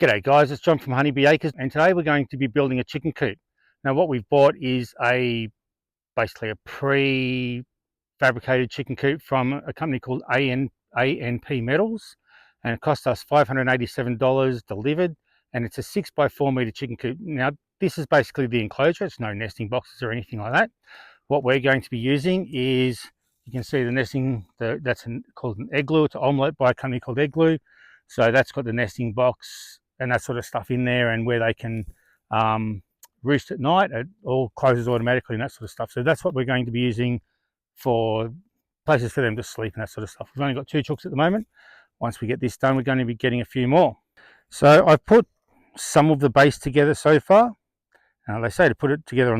G'day guys, it's John from Honeybee Acres, and today we're going to be building a chicken coop. Now what we've bought is basically a prefabricated chicken coop from a company called ANP Metals, and it cost us $587 delivered, and it's a 6x4 meter chicken coop. Now this is basically the enclosure, it's no nesting boxes or anything like that. What we're going to be using is, you can see the nesting, called an igloo. It's an omelette by a company called Igloo. So that's got the nesting box and that sort of stuff in there, and where they can roost at night. It all closes automatically and that sort of stuff. So that's what we're going to be using for places for them to sleep and that sort of stuff. We've only got 2 chooks at the moment. Once we get this done, we're going to be getting a few more. So I've put some of the base together so far. They say to put it together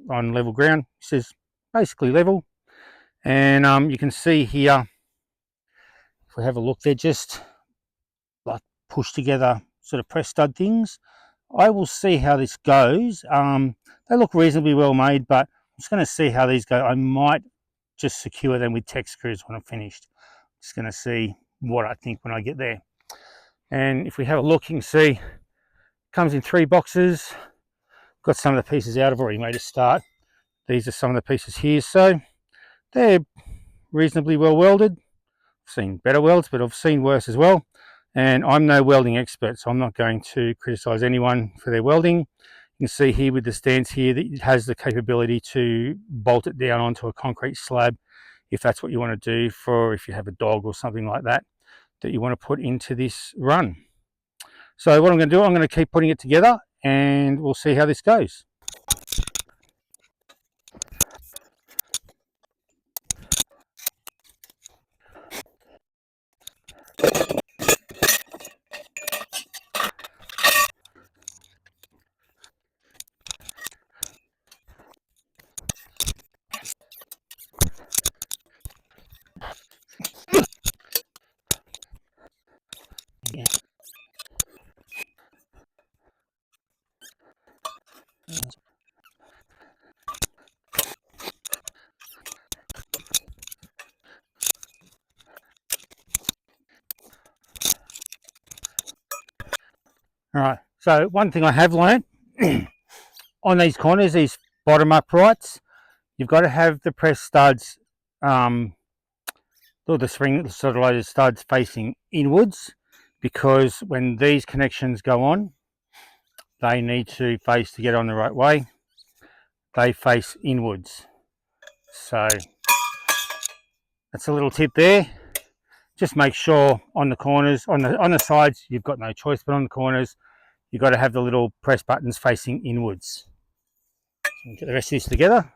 on level ground. It says basically level. And you can see here, if we have a look, they're just like pushed together sort of press stud things. I will see how this goes. They look reasonably well made, but I'm just going to see how these go. I might just secure them with tech screws when I'm finished. Just going to see what I think when I get there. And if we have a look, you can see it comes in 3 boxes. Got some of the pieces out. I've already made a start. These are some of the pieces here. So they're reasonably well welded. I've seen better welds, but I've seen worse as well. And I'm no welding expert, so I'm not going to criticize anyone for their welding. You can see here with the stance here that it has the capability to bolt it down onto a concrete slab if that's what you want to do, for if you have a dog or something like that you want to put into this run. So what I'm going to do, I'm going to keep putting it together and we'll see how this goes. Yeah. All right, so one thing I have learned on these corners, these bottom uprights, you've got to have the press studs, or the spring sort of loaded studs facing inwards, because when these connections go on, they need to face, to get on the right way, they face inwards. So that's a little tip there. Just make sure on the corners, on the sides, you've got no choice, but on the corners, you've got to have the little press buttons facing inwards. So get the rest of this together.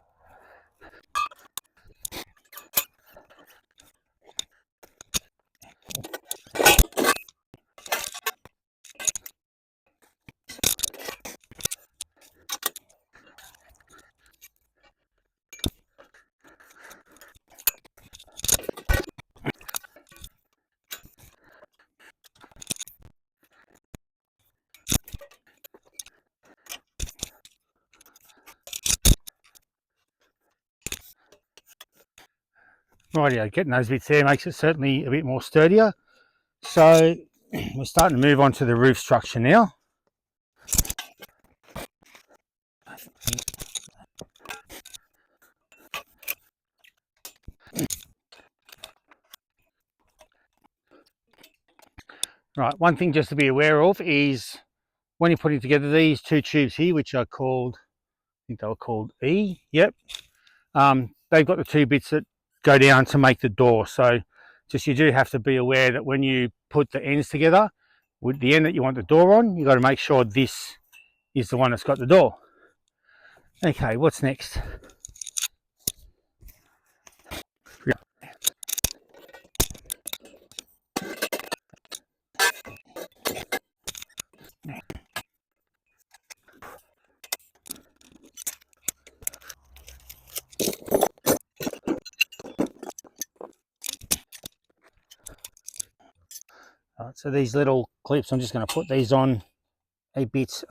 Rightio, getting those bits there makes it certainly a bit more sturdier. So we're starting to move on to the roof structure now. Right, one thing just to be aware of is when you're putting together these 2 tubes here, which are called, I think they were called E, yep. They've got the 2 bits that go down to make the door. So just, you do have to be aware that when you put the ends together, with the end that you want the door on, you've got to make sure this is the one that's got the door. Okay, what's next? Right, so these little clips, I'm just going to put these on a bit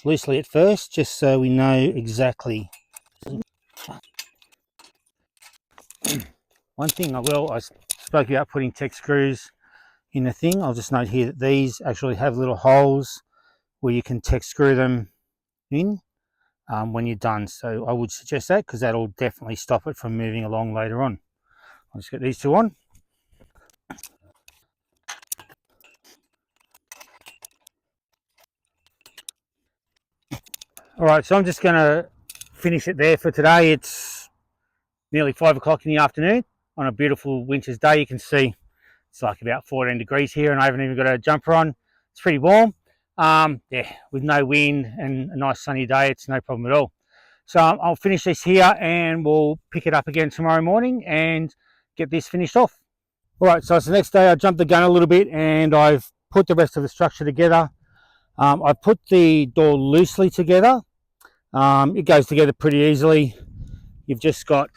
loosely at first, just so we know exactly. One thing I spoke about putting tech screws in the thing. I'll just note here that these actually have little holes where you can Tek screw them in when you're done. So I would suggest that, because that'll definitely stop it from moving along later on. I'll just get these two on. All right, so I'm just going to finish it there for today. It's nearly 5 o'clock in the afternoon on a beautiful winter's day. You can see it's like about 14 degrees here, and I haven't even got a jumper on. It's pretty warm. Yeah, with no wind and a nice sunny day, it's no problem at all. So I'll finish this here and we'll pick it up again tomorrow morning and get this finished off. All right, so it's the next day. I jumped the gun a little bit and I've put the rest of the structure together. I've put the door loosely together. It goes together pretty easily. You've just got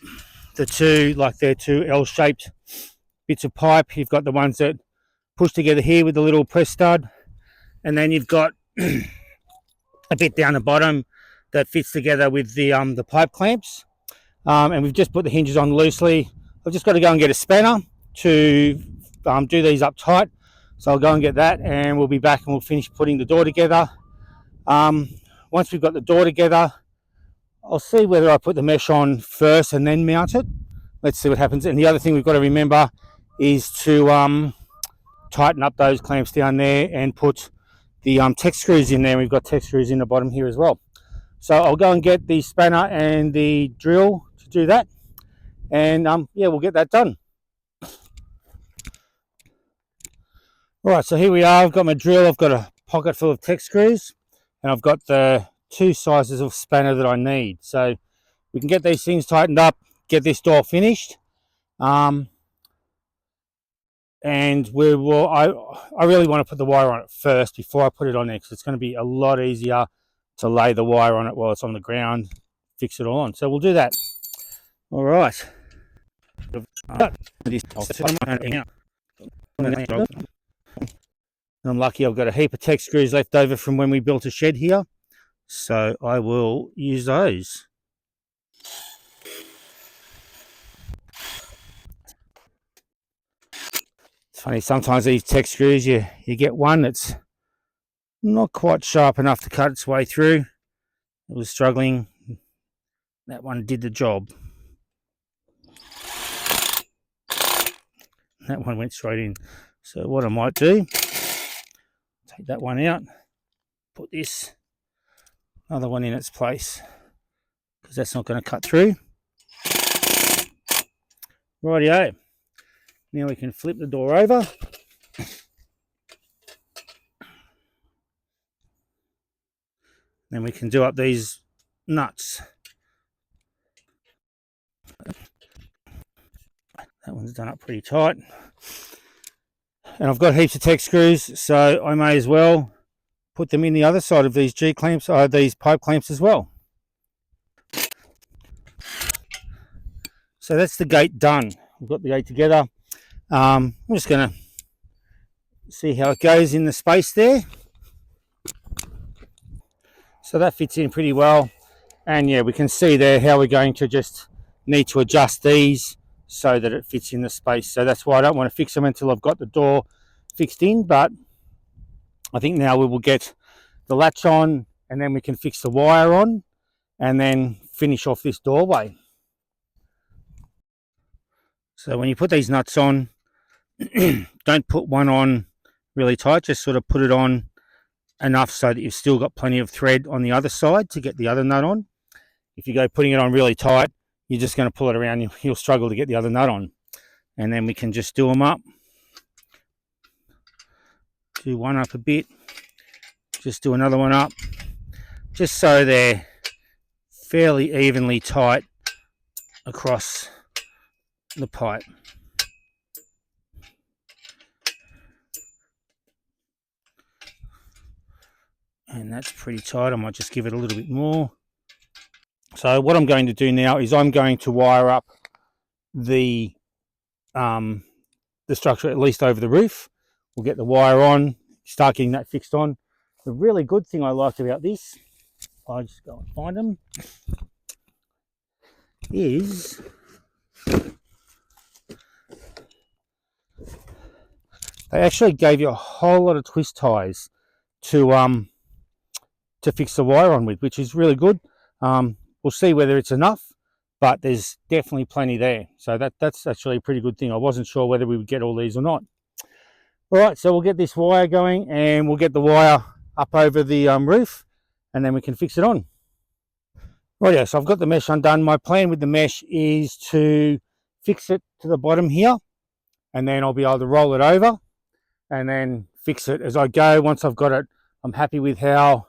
the two, like they're two L-shaped bits of pipe. You've got the ones that push together here with the little press stud, and then you've got a bit down the bottom that fits together with the pipe clamps. And we've just put the hinges on loosely. I've just got to go and get a spanner to do these up tight. So I'll go and get that, and we'll be back and we'll finish putting the door together. Once we've got the door together, I'll see whether I put the mesh on first and then mount it. Let's see what happens. And the other thing we've got to remember is to tighten up those clamps down there and put the Tek screws in there. We've got Tek screws in the bottom here as well. So I'll go and get the spanner and the drill to do that, and yeah, we'll get that done. All right, so here we are. I've got my drill. I've got a pocket full of Tek screws, and I've got the two sizes of spanner that I need. So we can get these things tightened up, get this door finished, and we will. I really want to put the wire on it first before I put it on there, because it's going to be a lot easier to lay the wire on it while it's on the ground, fix it all on. So we'll do that. All right. I'm lucky I've got a heap of Tek screws left over from when we built a shed here, so I will use those. It's funny, sometimes these Tek screws, you get one that's not quite sharp enough to cut its way through. It was struggling. That one did the job. That one went straight in. So what I might do, take that one out, put this other one in its place, because that's not going to cut through. Rightio. Now we can flip the door over. Then we can do up these nuts. That one's done up pretty tight. And I've got heaps of Tek screws, so I may as well put them in the other side of these G clamps, these pipe clamps as well. So that's the gate done. We've got the gate together. I'm just going to see how it goes in the space there. So that fits in pretty well. And yeah, we can see there how we're going to just need to adjust these so that it fits in the space. So that's why I don't want to fix them until I've got the door fixed in. But I think now we will get the latch on, and then we can fix the wire on and then finish off this doorway. So when you put these nuts on, don't put one on really tight, just sort of put it on enough so that you've still got plenty of thread on the other side to get the other nut on. If you go putting it on really tight, you're just going to pull it around, you'll struggle to get the other nut on. And then we can just do them up. Do one up a bit, just do another one up, just so they're fairly evenly tight across the pipe. And that's pretty tight. I might just give it a little bit more. So what I'm going to do now is I'm going to wire up the structure at least over the roof. We'll get the wire on, start getting that fixed on. The really good thing I liked about this, I'll just go and find them, is they actually gave you a whole lot of twist ties to fix the wire on with, which is really good. We'll see whether it's enough, but there's definitely plenty there. So that's actually a pretty good thing. I wasn't sure whether we would get all these or not. All right, so we'll get this wire going and we'll get the wire up over the roof and then we can fix it on. Right, yeah, so I've got the mesh undone. My plan with the mesh is to fix it to the bottom here and then I'll be able to roll it over and then fix it as I go. Once I've got it, I'm happy with how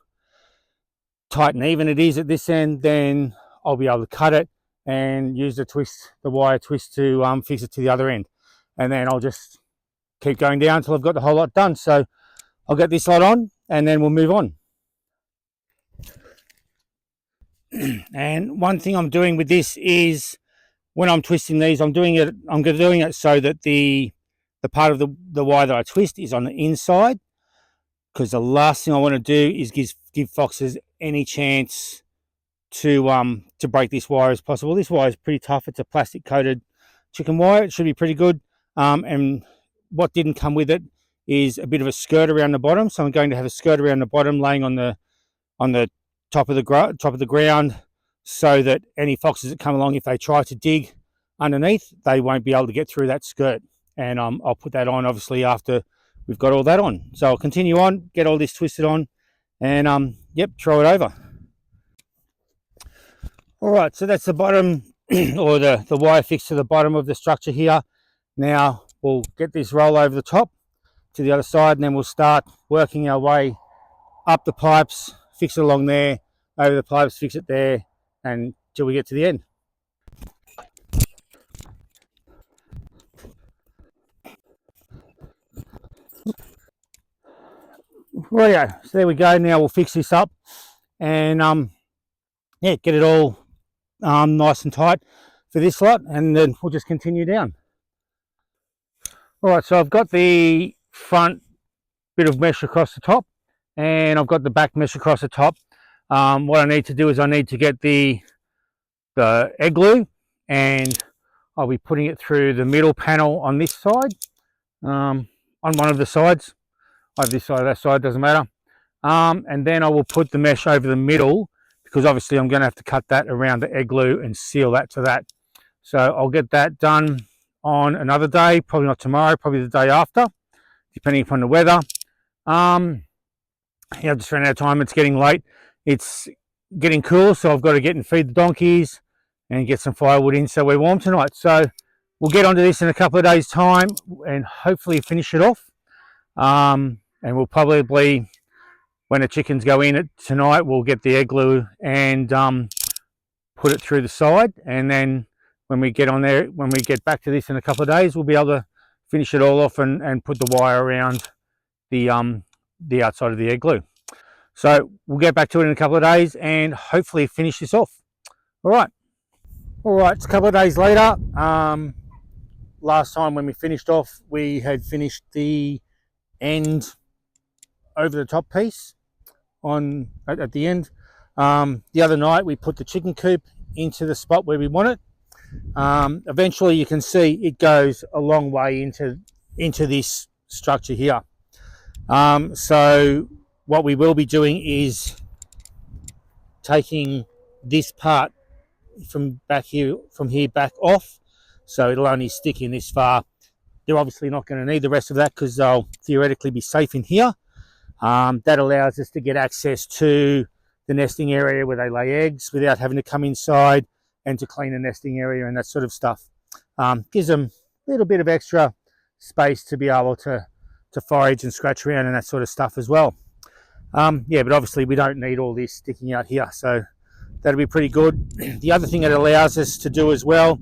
tight and even it is at this end, then I'll be able to cut it and use the wire twist to fix it to the other end. And then I'll just keep going down until I've got the whole lot done. So I'll get this lot on and then we'll move on. And one thing I'm doing with this is when I'm twisting these, I'm doing it so that the part of the wire that I twist is on the inside, because the last thing I want to do is give foxes any chance to break this wire as possible. This wire is pretty tough. It's a plastic coated chicken wire. It should be pretty good. And what didn't come with it is a bit of a skirt around the bottom. So I'm going to have a skirt around the bottom laying on the top of the ground, so that any foxes that come along, if they try to dig underneath, they won't be able to get through that skirt. And I'll put that on obviously after we've got all that on. So I'll continue on, get all this twisted on, and yep, throw it over. All right, so that's the bottom or the wire fixed to the bottom of the structure here. Now we'll get this roll over the top to the other side, and then we'll start working our way up the pipes, fix it along there, over the pipes, fix it there, and till we get to the end. Rightio, so there we go. Now we'll fix this up and yeah, get it all nice and tight for this lot, and then we'll just continue down. All right, so I've got the front bit of mesh across the top and I've got the back mesh across the top. What I need to do is I need to get the egg glue, and I'll be putting it through the middle panel on this side, on one of the sides, either this side or that side, doesn't matter. And then I will put the mesh over the middle, because obviously I'm going to have to cut that around the egg glue and seal that to that. So I'll get that done on another day, probably not tomorrow, probably the day after, depending upon the weather. Yeah, I've just run out of time. It's getting late. It's getting cool, so I've got to get and feed the donkeys and get some firewood in so we're warm tonight. So we'll get onto this in a couple of days' time and hopefully finish it off. And we'll probably, when the chickens go in tonight, we'll get the egg glue and put it through the side, and then when we get on there, when we get back to this in a couple of days, we'll be able to finish it all off and put the wire around the outside of the egg glue. So we'll get back to it in a couple of days and hopefully finish this off. All right, it's a couple of days later. Last time when we finished off, we had finished the end over the top piece at the end. The other night we put the chicken coop into the spot where we want it. Eventually you can see it goes a long way into this structure here. So what we will be doing is taking this part from here back off, so it'll only stick in this far. They're obviously not going to need the rest of that because they'll theoretically be safe in here. That allows us to get access to the nesting area where they lay eggs without having to come inside, and to clean the nesting area and that sort of stuff. Gives them a little bit of extra space to be able to forage and scratch around and that sort of stuff as well. Yeah, but obviously we don't need all this sticking out here, so that'll be pretty good. The other thing it allows us to do as well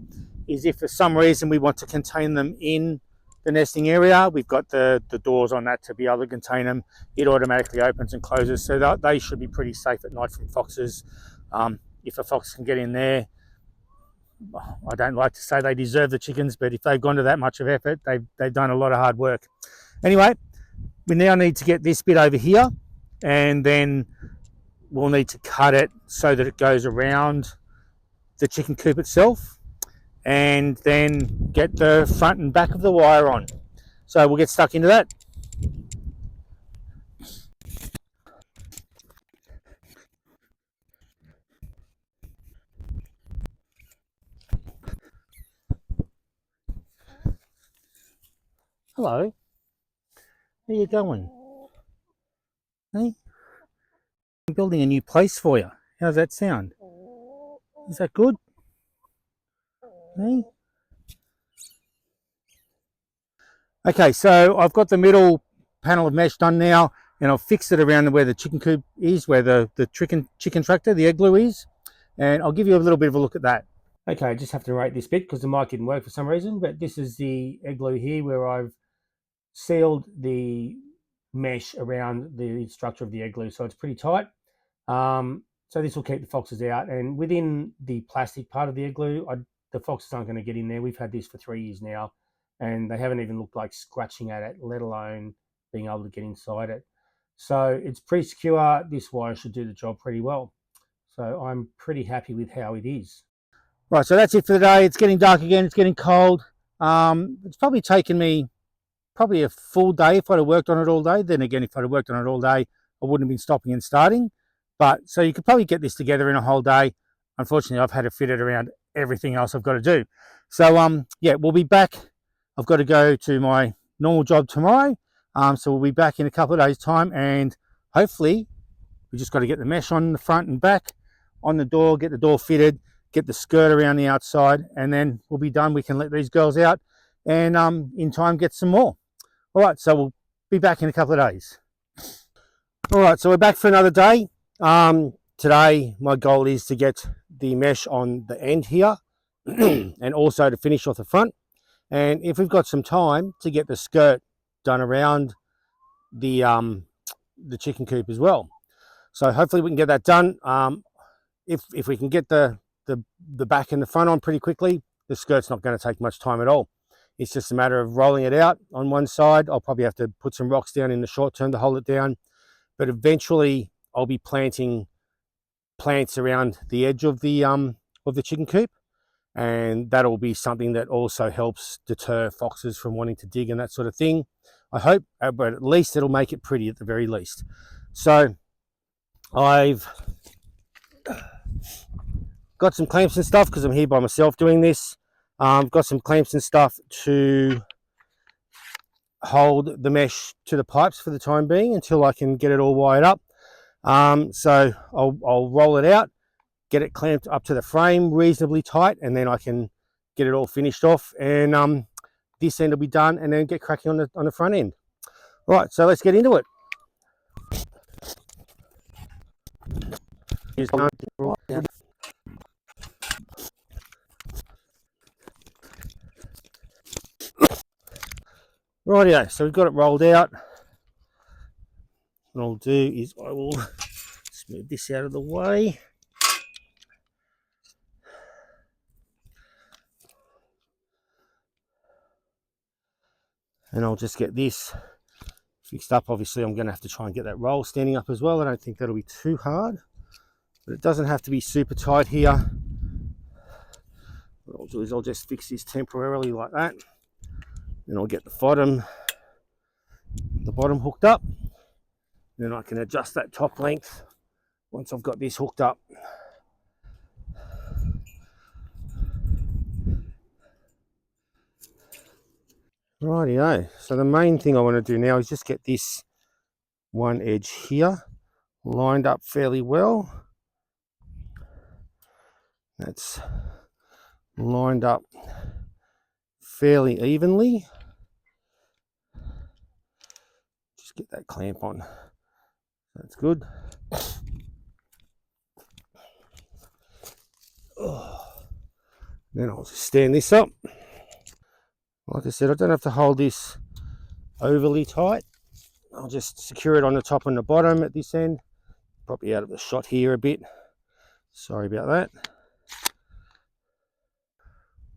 is if for some reason we want to contain them in the nesting area, we've got the doors on that to be able to contain them. It automatically opens and closes, so they should be pretty safe at night from foxes. If a fox can get in there, I don't like to say they deserve the chickens, but if they've gone to that much of effort, they've done a lot of hard work. Anyway, we now need to get this bit over here, and then we'll need to cut it so that it goes around the chicken coop itself, and then get the front and back of the wire on. So we'll get stuck into that. Hello, how you going? Hey, I'm building a new place for you. How's that sound? Is that good? Hey? Okay, so I've got the middle panel of mesh done now, and I've fixed it around where the chicken coop is, where the chicken tractor, the igloo is, and I'll give you a little bit of a look at that. Okay, I just have to narrate this bit because the mic didn't work for some reason, but this is the igloo here where I've sealed the mesh around the structure of the igloo, so it's pretty tight. So this will keep the foxes out, and within the plastic part of the igloo, the foxes aren't going to get in there. We've had this for 3 years now, and they haven't even looked like scratching at it, let alone being able to get inside it. So it's pretty secure. This wire should do the job pretty well. So I'm pretty happy with how it is. Right, so that's it for the day. It's getting dark again. It's getting cold. It's probably taken me a full day if I'd have worked on it all day. Then again, if I'd have worked on it all day, I wouldn't have been stopping and starting. But so you could probably get this together in a whole day. Unfortunately, I've had to fit it around everything else I've got to do. So yeah, we'll be back. I've got to go to my normal job tomorrow. So we'll be back in a couple of days' time, and hopefully we just got to get the mesh on the front and back on the door, get the door fitted, get the skirt around the outside, and then we'll be done. We can let these girls out and in time get some more. All right, so we'll be back in a couple of days. All right, so we're back for another day. Today, my goal is to get the mesh on the end here and also to finish off the front. And if we've got some time, to get the skirt done around the chicken coop as well. So hopefully we can get that done. If we can get the back and the front on pretty quickly, the skirt's not going to take much time at all. It's just a matter of rolling it out on one side. I'll probably have to put some rocks down in the short term to hold it down. But eventually I'll be planting plants around the edge of the chicken coop. And that'll be something that also helps deter foxes from wanting to dig and that sort of thing. I hope, but at least it'll make it pretty at the very least. So I've got some clamps and stuff because I'm here by myself doing this. I've got some clamps and stuff to hold the mesh to the pipes for the time being until I can get it all wired up. So I'll roll it out, get it clamped up to the frame reasonably tight, and then I can get it all finished off, and this end will be done, and then get cracking on the front end. All right, so let's get into it. Rightio, so we've got it rolled out. What I'll do is I will smooth this out of the way. And I'll just get this fixed up. Obviously, I'm going to have to try and get that roll standing up as well. I don't think that'll be too hard, but it doesn't have to be super tight here. What I'll do is I'll just fix this temporarily like that. Then I'll get the bottom hooked up. Then I can adjust that top length once I've got this hooked up. Rightio, so the main thing I want to do now is just get this one edge here lined up fairly well. That's lined up fairly evenly. Just get that clamp on. That's good. Then I'll just stand this up. Like I said, I don't have to hold this overly tight. I'll just secure it on the top and the bottom at this end. Probably out of the shot here a bit. Sorry about that.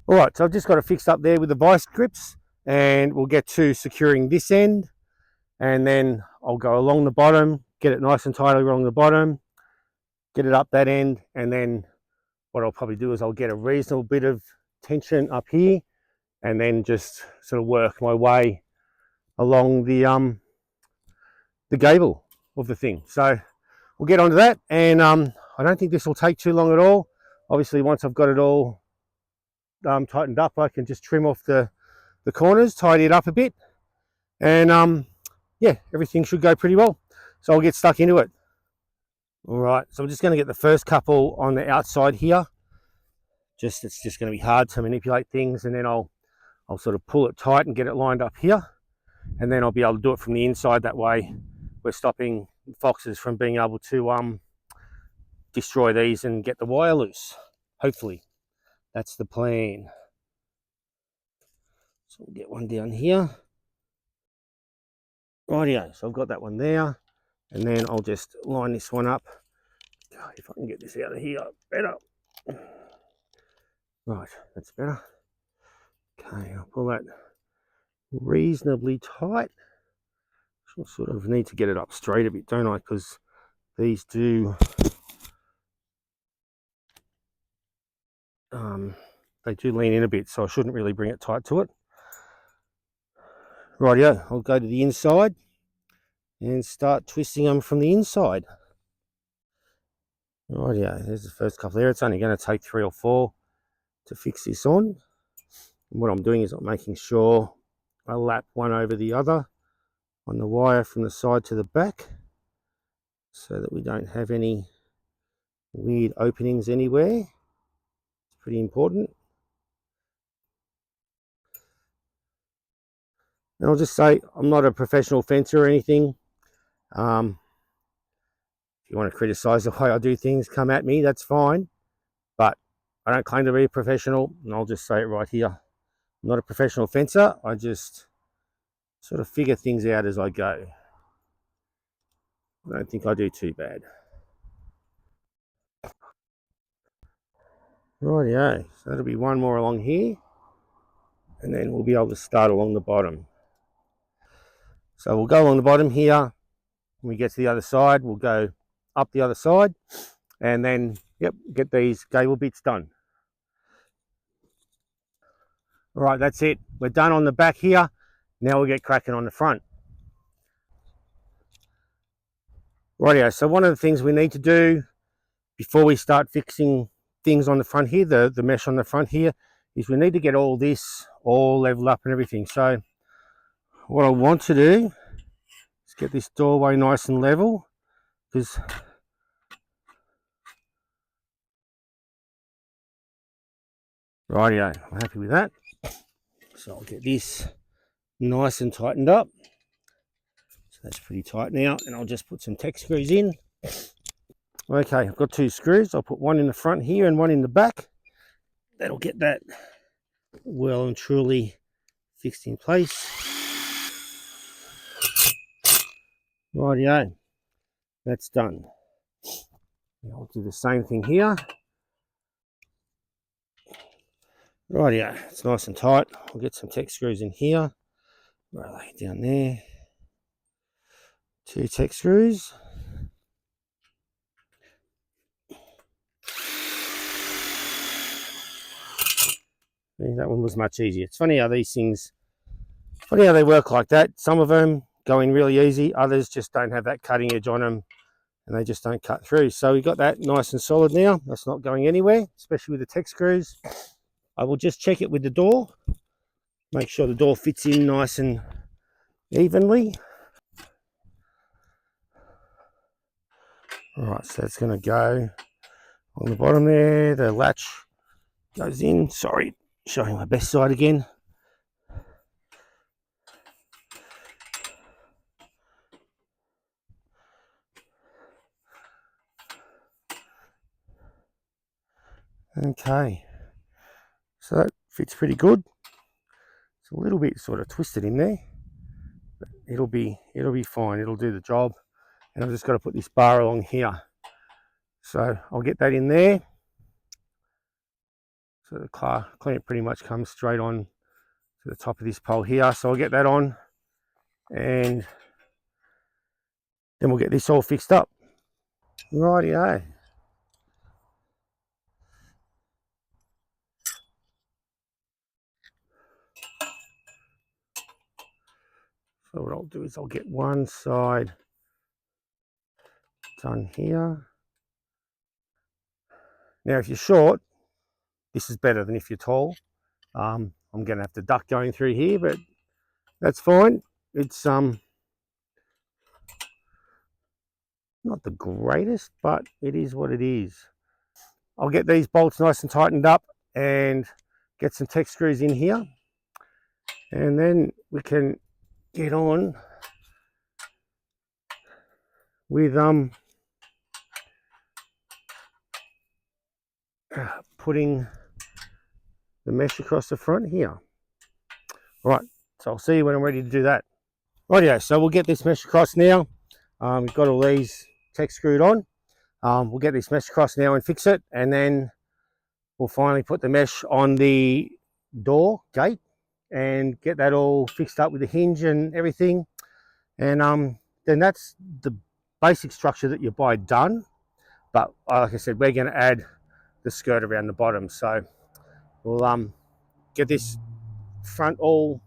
All right, so I've just got it fixed up there with the vice grips, and we'll get to securing this end, and then I'll go along the bottom, get it nice and tight along the bottom, get it up that end, and then what I'll probably do is I'll get a reasonable bit of tension up here, and then just sort of work my way along the gable of the thing. So we'll get onto that, and I don't think this will take too long at all. Obviously, once I've got it all tightened up, I can just trim off the corners, tidy it up a bit, and yeah, everything should go pretty well. So I'll get stuck into it. All right, so I'm just going to get the first couple on the outside here. It's just going to be hard to manipulate things, and then I'll sort of pull it tight and get it lined up here, and then I'll be able to do it from the inside. That way we're stopping foxes from being able to destroy these and get the wire loose. Hopefully that's the plan. So we'll get one down here. Rightio, so I've got that one there, and then I'll just line this one up. If I can get this out of here, better. Right, that's better. Okay, I'll pull that reasonably tight. I sort of need to get it up straight a bit, don't I? Because these do they do lean in a bit, so I shouldn't really bring it tight to it. Rightio, I'll go to the inside and start twisting them from the inside. Rightio, there's the first couple there. It's only going to take 3 or 4 to fix this on. And what I'm doing is I'm making sure I lap one over the other on the wire from the side to the back, so that we don't have any weird openings anywhere. It's pretty important. And I'll just say, I'm not a professional fencer or anything. If you want to criticize the way I do things, come at me, that's fine. But I don't claim to be a professional, and I'll just say it right here. I'm not a professional fencer. I just sort of figure things out as I go. I don't think I do too bad. Rightio, so that'll be one more along here, and then we'll be able to start along the bottom. So we'll go along the bottom here. When we get to the other side, we'll go up the other side, and then, yep, get these gable bits done. All right, that's it. We're done on the back here. Now we'll get cracking on the front. Rightio, so one of the things we need to do before we start fixing things on the front here, the mesh on the front here, is we need to get all this all leveled up and everything. So what I want to do is get this doorway nice and level, because rightio, I'm happy with that. So I'll get this nice and tightened up. So that's pretty tight now, and I'll just put some Tech screws in. Okay, I've got 2 screws. I'll put one in the front here and one in the back. That'll get that well and truly fixed in place. Rightio, that's done. I'll do the same thing here. Rightio, it's nice and tight. I'll get some Tech screws in here. Where are they? Down there. 2 Tech screws. That one was much easier. It's funny how these things, funny how they work like that. Some of them go in really easy, others just don't have that cutting edge on them, and they just don't cut through. So we got that nice and solid now. That's not going anywhere, especially with the Tech screws. I will just check it with the door, make sure the door fits in nice and evenly. All right, so it's going to go on the bottom there. The latch goes in. Sorry, showing my best side again. Okay, so that fits pretty good. It's a little bit sort of twisted in there, but it'll be fine. It'll do the job. And I've just got to put this bar along here. So I'll get that in there. So the clamp pretty much comes straight on to the top of this pole here. So I'll get that on, and then we'll get this all fixed up. Rightio. So what I'll do is I'll get one side done here. Now, if you're short, this is better than if you're tall. I'm going to have to duck going through here, but that's fine. It's not the greatest, but it is what it is. I'll get these bolts nice and tightened up and get some Tech screws in here, and then we can get on with putting the mesh across the front here. All right, so I'll see you when I'm ready to do that. Rightio, so we'll get this mesh across now. We've got all these Tech screwed on. We'll get this mesh across now and fix it, and then we'll finally put the mesh on the door gate and get that all fixed up with the hinge and everything. And then that's the basic structure that you buy done. But like I said, we're going to add the skirt around the bottom. So we'll get this front all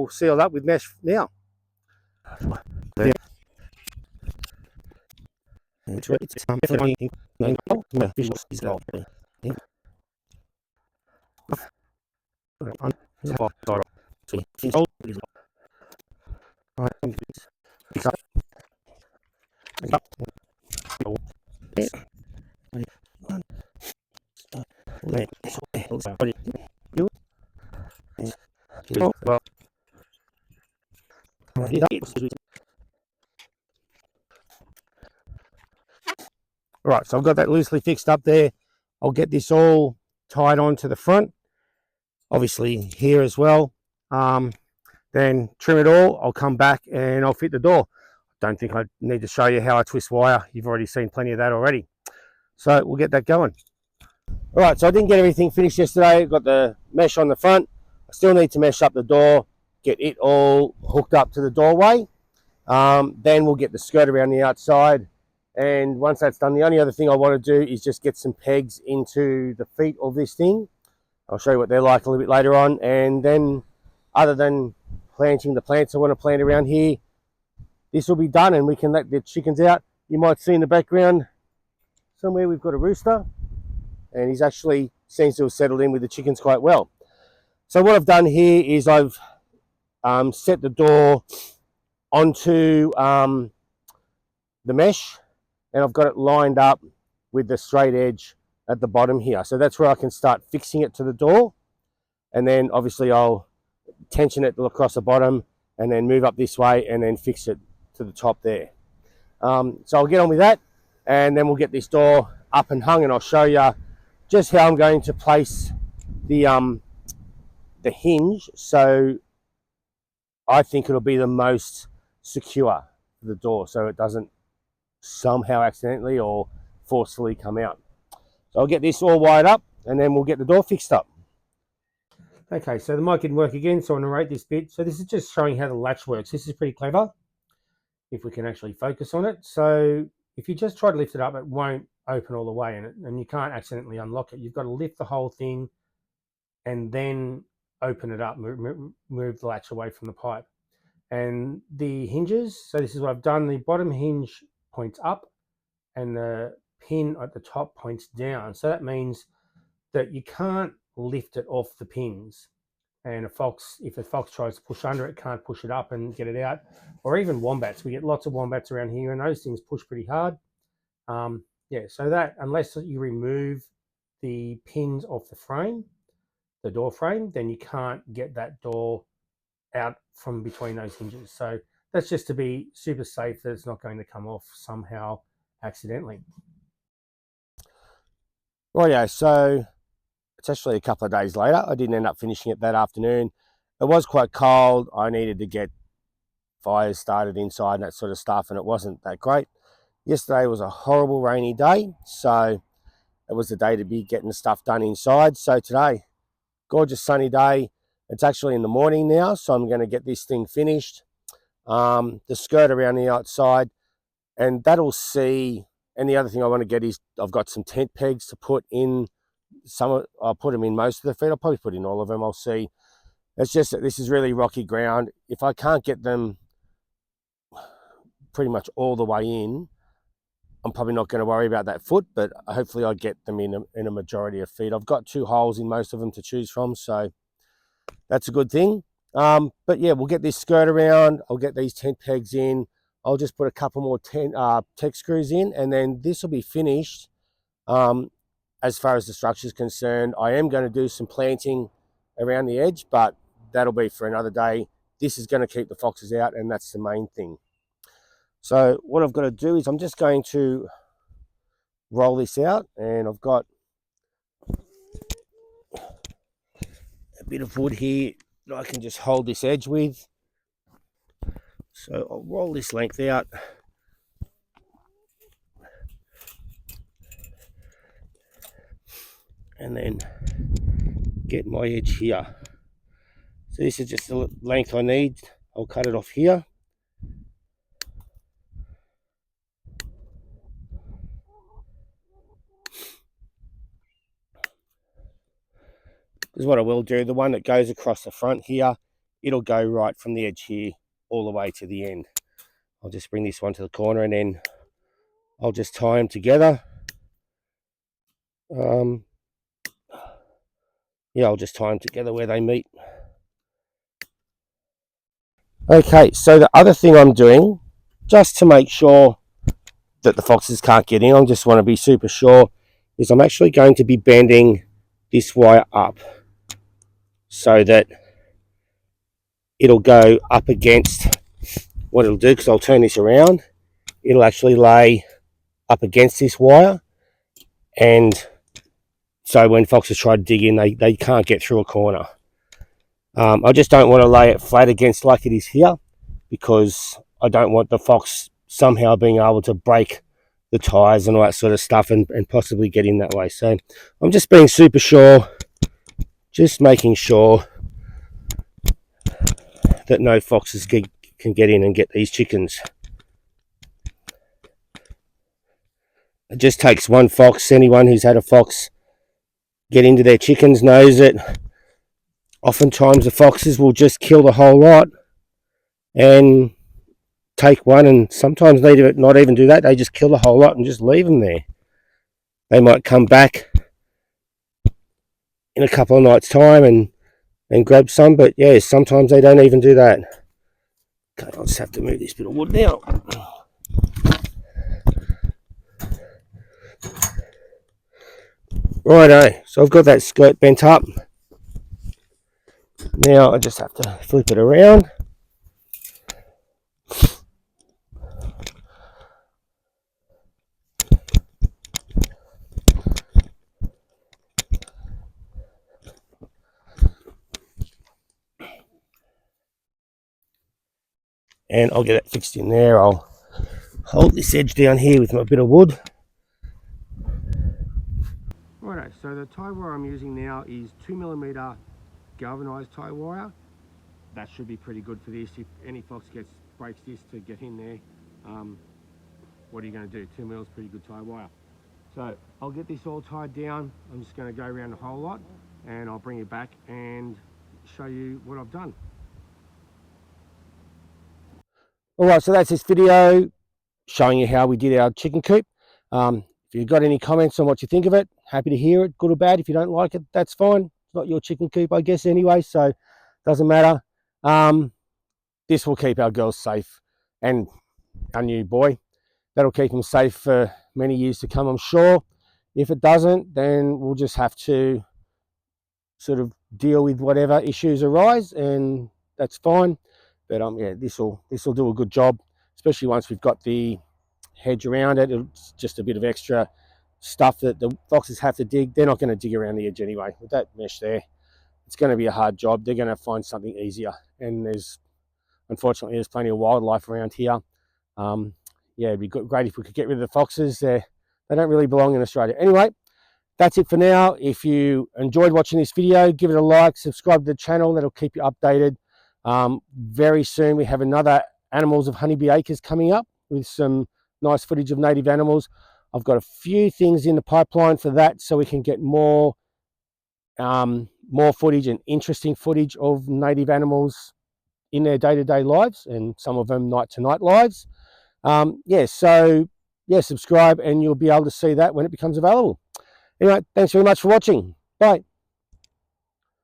sealed up with mesh now. Right, so I've got that loosely fixed up there. I'll get this all tied on to the front, obviously here as well. Then trim it all. I'll come back and I'll fit the door. Don't think I need to show you how I twist wire. You've already seen plenty of that already. So we'll get that going. All right, so I didn't get everything finished yesterday. Got the mesh on the front. I still need to mesh up the door, get it all hooked up to the doorway. Then we'll get the skirt around the outside. And once that's done, the only other thing I want to do is just get some pegs into the feet of this thing. I'll show you what they're like a little bit later on. And then other than planting the plants I want to plant around here, this will be done and we can let the chickens out. You might see in the background somewhere we've got a rooster, and he's actually seems to have settled in with the chickens quite well. So what I've done here is I've set the door onto the mesh, and I've got it lined up with the straight edge at the bottom here. So that's where I can start fixing it to the door, and then obviously I'll tension it across the bottom and then move up this way and then fix it to the top there. So I'll get on with that, and then we'll get this door up and hung, and I'll show you just how I'm going to place the hinge. So I think it'll be the most secure for the door, so it doesn't somehow accidentally or forcefully come out. So I'll get this all wired up and then we'll get the door fixed up. Okay, so the mic didn't work again, so I'll narrate this bit. So this is just showing how the latch works. This is pretty clever, if we can actually focus on it. So if you just try to lift it up, it won't open all the way, and you can't accidentally unlock it. You've got to lift the whole thing and then open it up, move the latch away from the pipe. And the hinges, so this is what I've done. The bottom hinge points up and the pin at the top points down. So that means that you can't lift it off the pins. And if a fox tries to push under it, can't push it up and get it out. Or even wombats. We get lots of wombats around here, and those things push pretty hard. Yeah, so that, unless you remove the pins off the frame, the door frame, then you can't get that door out from between those hinges. So that's just to be super safe that it's not going to come off somehow accidentally. Rightio, so it's actually a couple of days later. I didn't end up finishing it that afternoon. It was quite cold. I needed to get fires started inside and that sort of stuff, and it wasn't that great. Yesterday was a horrible rainy day, so it was the day to be getting the stuff done inside. So today, gorgeous sunny day. It's actually in the morning now, so I'm going to get this thing finished. The skirt around the outside, and that'll see. And the other thing I want to get is I've got some tent pegs to put in. I'll put them in most of the feet. I'll probably put in all of them. I'll see. It's just that this is really rocky ground. If I can't get them pretty much all the way in, I'm probably not going to worry about that foot, but hopefully I get them in a majority of feet. I've got 2 holes in most of them to choose from, so that's a good thing. But yeah, we'll get this skirt around. I'll get these tent pegs in. I'll just put a couple more tech screws in, and then this will be finished. As far as the structure is concerned, I am going to do some planting around the edge, but that'll be for another day. This is going to keep the foxes out, and that's the main thing. So what I've got to do is I'm just going to roll this out, and I've got a bit of wood here that I can just hold this edge with. So I'll roll this length out. And then get my edge here. So this is just the length I need. I'll cut it off here. This is what I will do. The one that goes across the front here, it'll go right from the edge here all the way to the end. I'll just bring this one to the corner, and then I'll just tie them together. Yeah, I'll just tie them together where they meet. Okay, so the other thing I'm doing, just to make sure that the foxes can't get in, I just want to be super sure, is I'm actually going to be bending this wire up so that it'll go up against, what it'll do, because I'll turn this around, it'll actually lay up against this wire, and so when foxes try to dig in, they can't get through a corner. I just don't want to lay it flat against like it is here, because I don't want the fox somehow being able to break the tires and all that sort of stuff and possibly get in that way. So I'm just being super sure, just making sure that no foxes can get in and get these chickens. It just takes one fox. Anyone who's had a fox get into their chickens knows that oftentimes the foxes will just kill the whole lot and take one, and sometimes they do not even do that. They just kill the whole lot and just leave them there. They might come back in a couple of nights' time and grab some, but yeah, sometimes they don't even do that. Okay, I'll just have to move this bit of wood now. Righto, so I've got that skirt bent up. Now I just have to flip it around. And I'll get it fixed in there. I'll hold this edge down here with my bit of wood. Righto, so the tie wire I'm using now is 2mm galvanized tie wire. That should be pretty good for this. If any fox breaks this to get in there, what are you going to do? 2mm is pretty good tie wire. So I'll get this all tied down. I'm just going to go around the whole lot, and I'll bring it back and show you what I've done. Alright, so that's this video showing you how we did our chicken coop. If you've got any comments on what you think of it, happy to hear it, good or bad. If you don't like it, that's fine. It's not your chicken coop, I guess, anyway, so doesn't matter. This will keep our girls safe, and our new boy. That'll keep them safe for many years to come, I'm sure. If it doesn't, then we'll just have to sort of deal with whatever issues arise, and that's fine. But yeah, this will do a good job, especially once we've got the hedge around it. It's just a bit of extra stuff that the foxes have to dig. They're not going to dig around the edge anyway. With that mesh there, it's going to be a hard job. They're going to find something easier, and unfortunately there's plenty of wildlife around here. Yeah, it'd be great if we could get rid of the foxes. They don't really belong in Australia. Anyway, that's it for now. If you enjoyed watching this video, give it a like, subscribe to the channel. That'll keep you updated. Very soon we have another Animals of Honeybee Acres coming up with some nice footage of native animals. I've got a few things in the pipeline for that, so we can get more footage and interesting footage of native animals in their day-to-day lives, and some of them night-to-night lives. Yeah, so yeah, subscribe and you'll be able to see that when it becomes available. Anyway, thanks very much for watching. Bye.